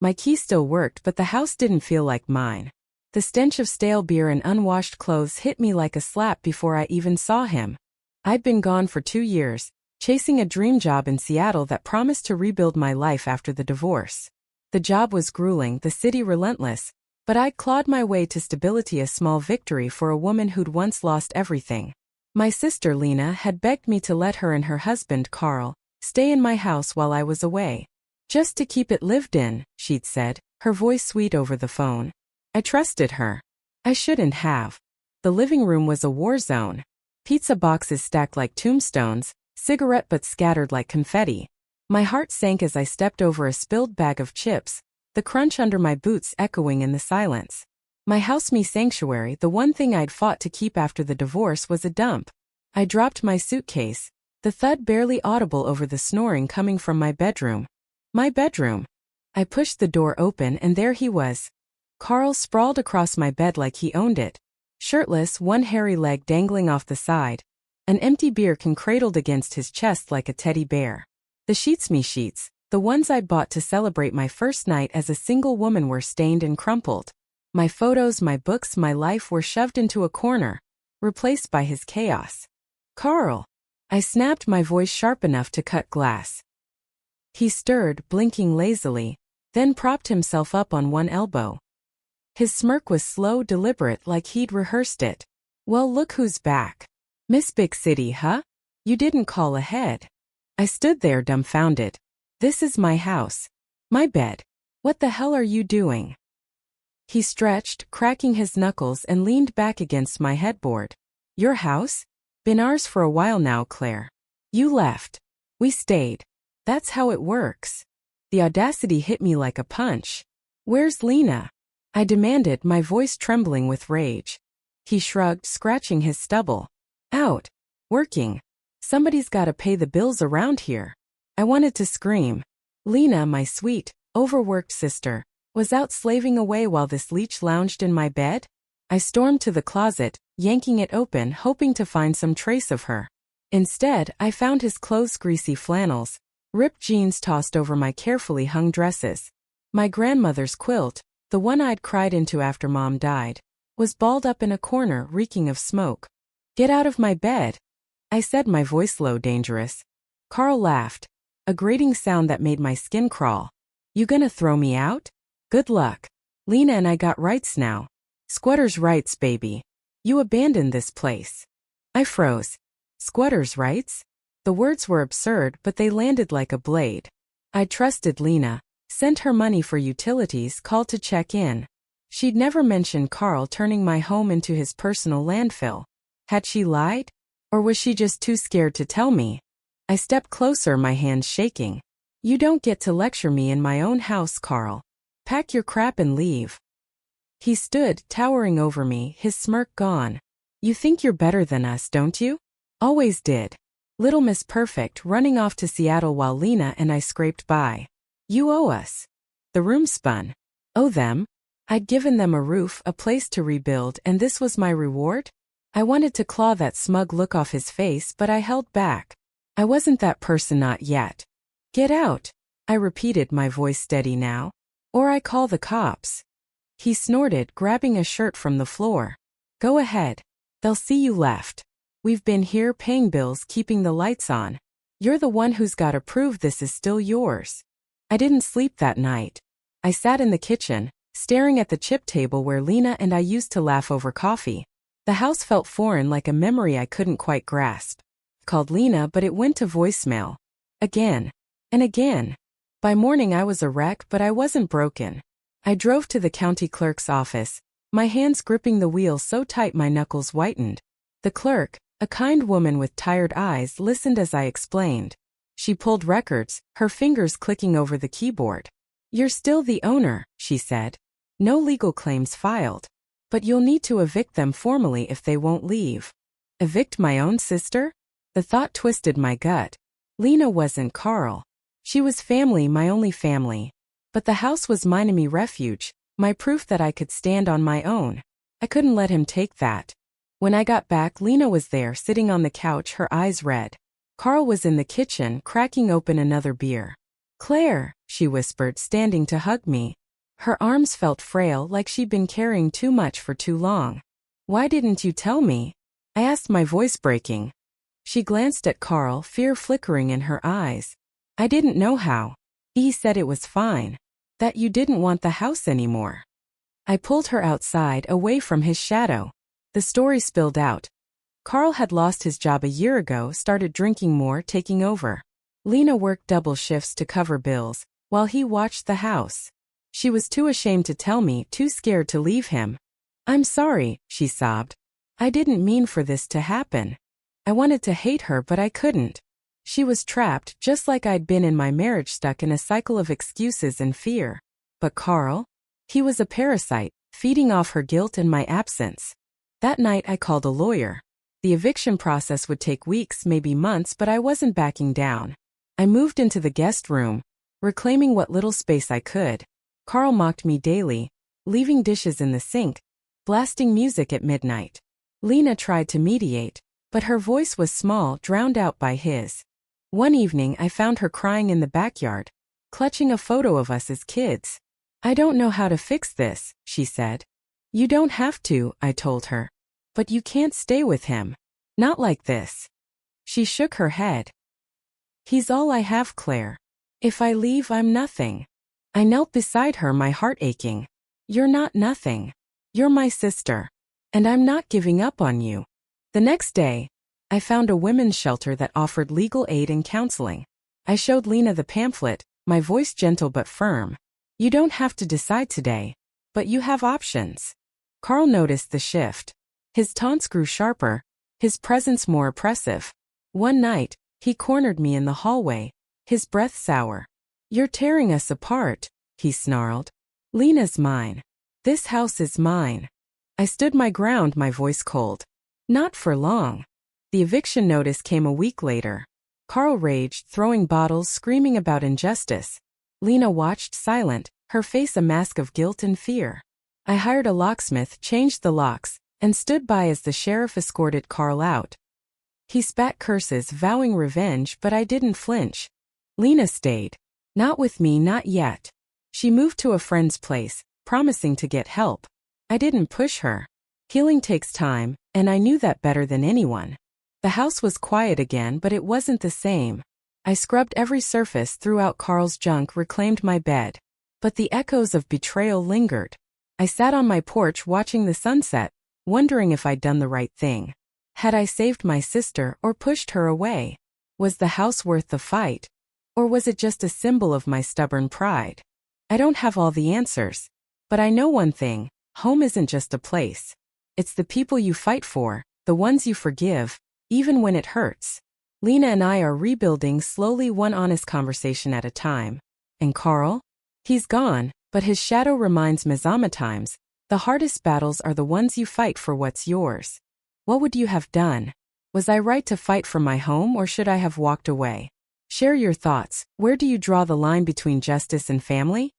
My key still worked, but the house didn't feel like mine. The stench of stale beer and unwashed clothes hit me like a slap before I even saw him. I'd been gone for 2 years, chasing a dream job in Seattle that promised to rebuild my life after the divorce. The job was grueling, the city relentless, but I'd clawed my way to stability, a small victory for a woman who'd once lost everything. My sister Lena had begged me to let her and her husband Carl stay in my house while I was away. Just to keep it lived in, she'd said, her voice sweet over the phone. I trusted her. I shouldn't have. The living room was a war zone. Pizza boxes stacked like tombstones, cigarette butts scattered like confetti. My heart sank as I stepped over a spilled bag of chips, the crunch under my boots echoing in the silence. My house, me sanctuary, the one thing I'd fought to keep after the divorce, was a dump. I dropped my suitcase, the thud barely audible over the snoring coming from my bedroom. My bedroom. I pushed the door open and there he was. Carl sprawled across my bed like he owned it. Shirtless, one hairy leg dangling off the side. An empty beer can cradled against his chest like a teddy bear. The sheets, me sheets, the ones I'd bought to celebrate my first night as a single woman, were stained and crumpled. My photos, my books, my life were shoved into a corner, replaced by his chaos. Carl! I snapped, my voice sharp enough to cut glass. He stirred, blinking lazily, then propped himself up on one elbow. His smirk was slow, deliberate, like he'd rehearsed it. Well, look who's back. Miss Big City, huh? You didn't call ahead. I stood there dumbfounded. This is my house. My bed. What the hell are you doing? He stretched, cracking his knuckles, and leaned back against my headboard. Your house? Been ours for a while now, Claire. You left. We stayed. That's how it works. The audacity hit me like a punch. Where's Lena? I demanded, my voice trembling with rage. He shrugged, scratching his stubble. Out. Working. Somebody's gotta pay the bills around here. I wanted to scream. Lena, my sweet, overworked sister, was out slaving away while this leech lounged in my bed? I stormed to the closet, yanking it open, hoping to find some trace of her. Instead, I found his clothes, greasy flannels, ripped jeans tossed over my carefully hung dresses. My grandmother's quilt, the one I'd cried into after Mom died, was balled up in a corner, reeking of smoke. Get out of my bed, I said, my voice low, dangerous. Carl laughed, a grating sound that made my skin crawl. You gonna throw me out? Good luck. Lena and I got rights now. Squatters' rights, baby. You abandoned this place. I froze. Squatters' rights? The words were absurd, but they landed like a blade. I trusted Lena, sent her money for utilities, called to check in. She'd never mentioned Carl turning my home into his personal landfill. Had she lied? Or was she just too scared to tell me? I stepped closer, my hands shaking. You don't get to lecture me in my own house, Carl. Pack your crap and leave. He stood, towering over me, his smirk gone. You think you're better than us, don't you? Always did. Little Miss Perfect, running off to Seattle while Lena and I scraped by. You owe us. The room spun. Owe them? I'd given them a roof, a place to rebuild, and this was my reward? I wanted to claw that smug look off his face, but I held back. I wasn't that person, not yet. Get out, I repeated, my voice steady now. Or I call the cops. He snorted, grabbing a shirt from the floor. Go ahead. They'll see you left. We've been here paying bills, keeping the lights on. You're the one who's gotta prove this is still yours. I didn't sleep that night. I sat in the kitchen, staring at the chip table where Lena and I used to laugh over coffee. The house felt foreign, like a memory I couldn't quite grasp. Called Lena, but it went to voicemail. Again. And again. By morning I was a wreck, but I wasn't broken. I drove to the county clerk's office, my hands gripping the wheel so tight my knuckles whitened. The clerk, a kind woman with tired eyes, listened as I explained. She pulled records, her fingers clicking over the keyboard. You're still the owner, she said. No legal claims filed. But you'll need to evict them formally if they won't leave. Evict my own sister? The thought twisted my gut. Lena wasn't Carl. She was family, my only family. But the house was my enemy refuge, my proof that I could stand on my own. I couldn't let him take that. When I got back, Lena was there, sitting on the couch, her eyes red. Carl was in the kitchen, cracking open another beer. Claire, she whispered, standing to hug me. Her arms felt frail, like she'd been carrying too much for too long. Why didn't you tell me? I asked, my voice breaking. She glanced at Carl, fear flickering in her eyes. I didn't know how. He said it was fine. That you didn't want the house anymore. I pulled her outside, away from his shadow. The story spilled out. Carl had lost his job a year ago, started drinking more, taking over. Lena worked double shifts to cover bills, while he watched the house. She was too ashamed to tell me, too scared to leave him. I'm sorry, she sobbed. I didn't mean for this to happen. I wanted to hate her, but I couldn't. She was trapped, just like I'd been in my marriage, stuck in a cycle of excuses and fear. But Carl? He was a parasite, feeding off her guilt and my absence. That night I called a lawyer. The eviction process would take weeks, maybe months, but I wasn't backing down. I moved into the guest room, reclaiming what little space I could. Carl mocked me daily, leaving dishes in the sink, blasting music at midnight. Lena tried to mediate, but her voice was small, drowned out by his. One evening I found her crying in the backyard, clutching a photo of us as kids. I don't know how to fix this, she said. You don't have to, I told her. But you can't stay with him. Not like this. She shook her head. He's all I have, Claire. If I leave, I'm nothing. I knelt beside her, my heart aching. You're not nothing. You're my sister. And I'm not giving up on you. The next day, I found a women's shelter that offered legal aid and counseling. I showed Lena the pamphlet, my voice gentle but firm. You don't have to decide today, but you have options. Carl noticed the shift. His taunts grew sharper, his presence more oppressive. One night, he cornered me in the hallway, his breath sour. You're tearing us apart, he snarled. Lena's mine. This house is mine. I stood my ground, my voice cold. Not for long. The eviction notice came a week later. Carl raged, throwing bottles, screaming about injustice. Lena watched, silent, her face a mask of guilt and fear. I hired a locksmith, changed the locks, and stood by as the sheriff escorted Carl out. He spat curses, vowing revenge, but I didn't flinch. Lena stayed. Not with me, not yet. She moved to a friend's place, promising to get help. I didn't push her. Healing takes time, and I knew that better than anyone. The house was quiet again, but it wasn't the same. I scrubbed every surface, threw out Carl's junk, reclaimed my bed. But the echoes of betrayal lingered. I sat on my porch watching the sunset, wondering if I'd done the right thing. Had I saved my sister or pushed her away? Was the house worth the fight? Or was it just a symbol of my stubborn pride? I don't have all the answers. But I know one thing, home isn't just a place. It's the people you fight for, the ones you forgive, even when it hurts. Lena and I are rebuilding slowly, one honest conversation at a time. And Carl? He's gone, but his shadow reminds me sometimes, the hardest battles are the ones you fight for what's yours. What would you have done? Was I right to fight for my home, or should I have walked away? Share your thoughts. Where do you draw the line between justice and family?